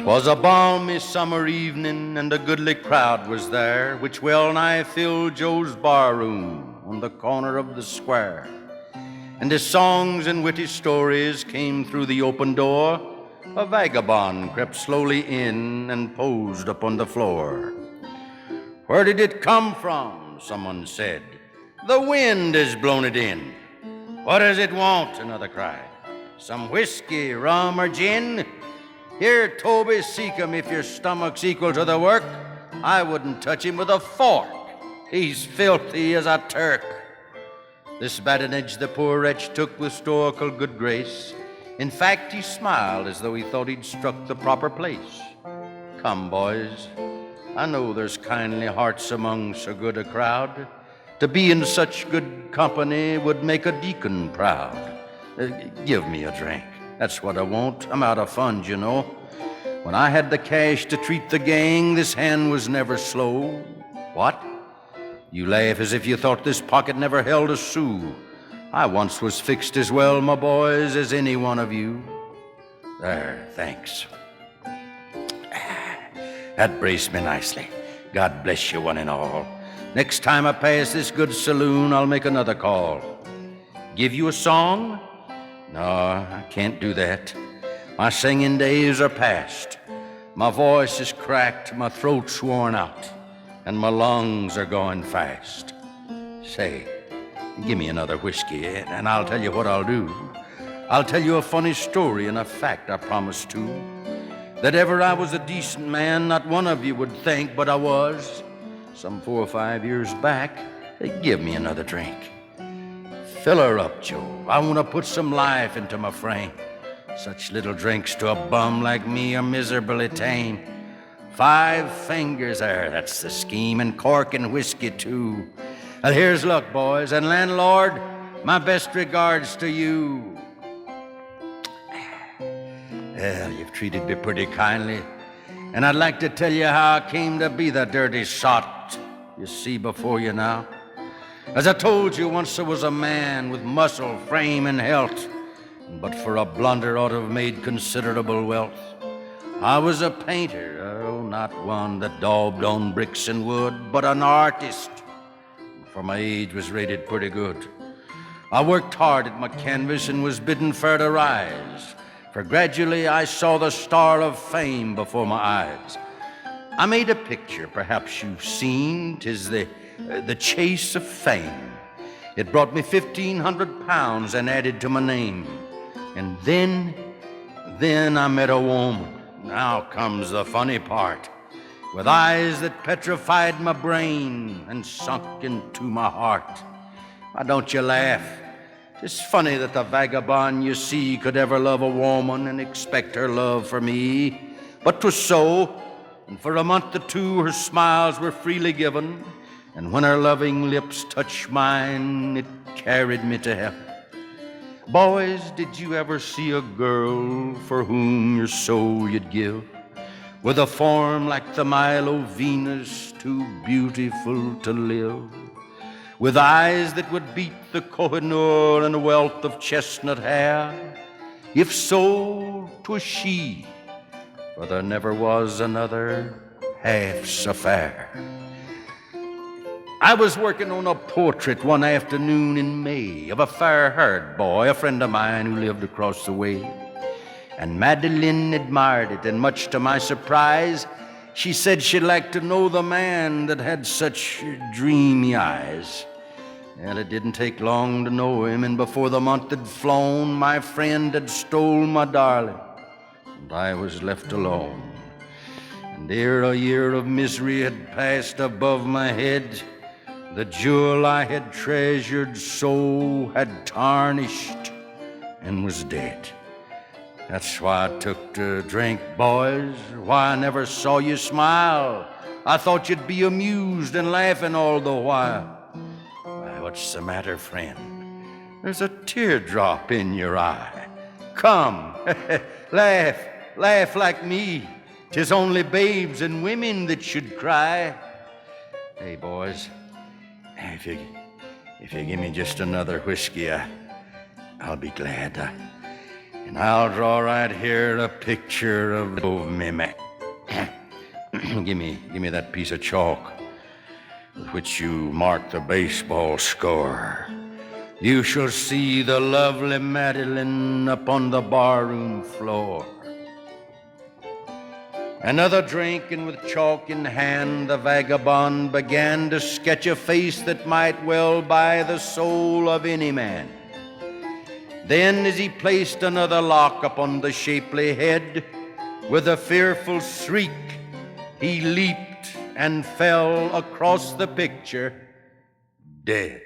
'Twas a balmy summer evening, and a goodly crowd was there, which well nigh filled Joe's barroom on the corner of the square. And as songs and witty stories came through the open door, a vagabond crept slowly in and posed upon the floor. "Where did it come from?" someone said. "The wind has blown it in." "What does it want?" another cried. "Some whiskey, rum, or gin? Here, Toby, seek him if your stomach's equal to the work. I wouldn't touch him with a fork. He's filthy as a Turk." This badinage the poor wretch took with stoical good grace. In fact, he smiled as though he thought he'd struck the proper place. "Come, boys, I know there's kindly hearts among so good a crowd. To be in such good company would make a deacon proud. Give me a drink. That's what I want. I'm out of funds, you know. When I had the cash to treat the gang, this hand was never slow." "What? You laugh as if you thought this pocket never held a sou. I once was fixed as well, my boys, as any one of you." "There, thanks. That braced me nicely. God bless you one and all. Next time I pass this good saloon, I'll make another call. Give you a song? No, I can't do that. My singing days are past. My voice is cracked, my throat's worn out, and my lungs are going fast. Say, give me another whiskey, and I'll tell you what I'll do. I'll tell you a funny story and a fact I promise to. That ever I was a decent man, not one of you would think, but I was. Some 4 or 5 years back, give me another drink. Fill her up, Joe. I want to put some life into my frame. Such little drinks to a bum like me are miserably tame. 5 fingers there, that's the scheme, and cork and whiskey too. Well, here's luck, boys, and landlord, my best regards to you. Well, you've treated me pretty kindly, and I'd like to tell you how I came to be the dirty sot you see before you now. As I told you, once there was a man with muscle, frame, and health, but for a blunder ought to have made considerable wealth. I was a painter, oh, not one that daubed on bricks and wood, but an artist. For my age was rated pretty good. I worked hard at my canvas and was bidden fair to rise, for gradually I saw the star of fame before my eyes. I made a picture, perhaps you've seen, 'tis the Chase of Fame. It brought me 1,500 pounds and added to my name. And then I met a woman. Now comes the funny part. With eyes that petrified my brain and sunk into my heart. Why don't you laugh? It's funny that the vagabond you see could ever love a woman and expect her love for me. But 'twas so, and for a month or two her smiles were freely given. And when her loving lips touched mine, it carried me to heaven. Boys, did you ever see a girl for whom your soul you'd give? With a form like the Milo Venus, too beautiful to live? With eyes that would beat the Kohinoor and a wealth of chestnut hair? If so, 'twas she, for there never was another half so fair. I was working on a portrait one afternoon in May of a fair-haired boy, a friend of mine who lived across the way. And Madeline admired it, and much to my surprise, she said she'd like to know the man that had such dreamy eyes. And it didn't take long to know him, and before the month had flown, my friend had stole my darling, and I was left alone. And ere a year of misery had passed above my head, the jewel I had treasured so had tarnished and was dead. That's why I took to drink, boys, why I never saw you smile. I thought you'd be amused and laughing all the while. Why, what's the matter, friend? There's a teardrop in your eye. Come, laugh like me. 'Tis only babes and women that should cry. Hey, boys, if you give me just another whiskey, I'll be glad. And I'll draw right here a picture of Mimi. give me that piece of chalk with which you mark the baseball score. You shall see the lovely Madeline upon the barroom floor. Another drink, and with chalk in hand, the vagabond began to sketch a face that might well buy the soul of any man. Then, as he placed another lock upon the shapely head, with a fearful shriek, he leaped and fell across the picture, dead.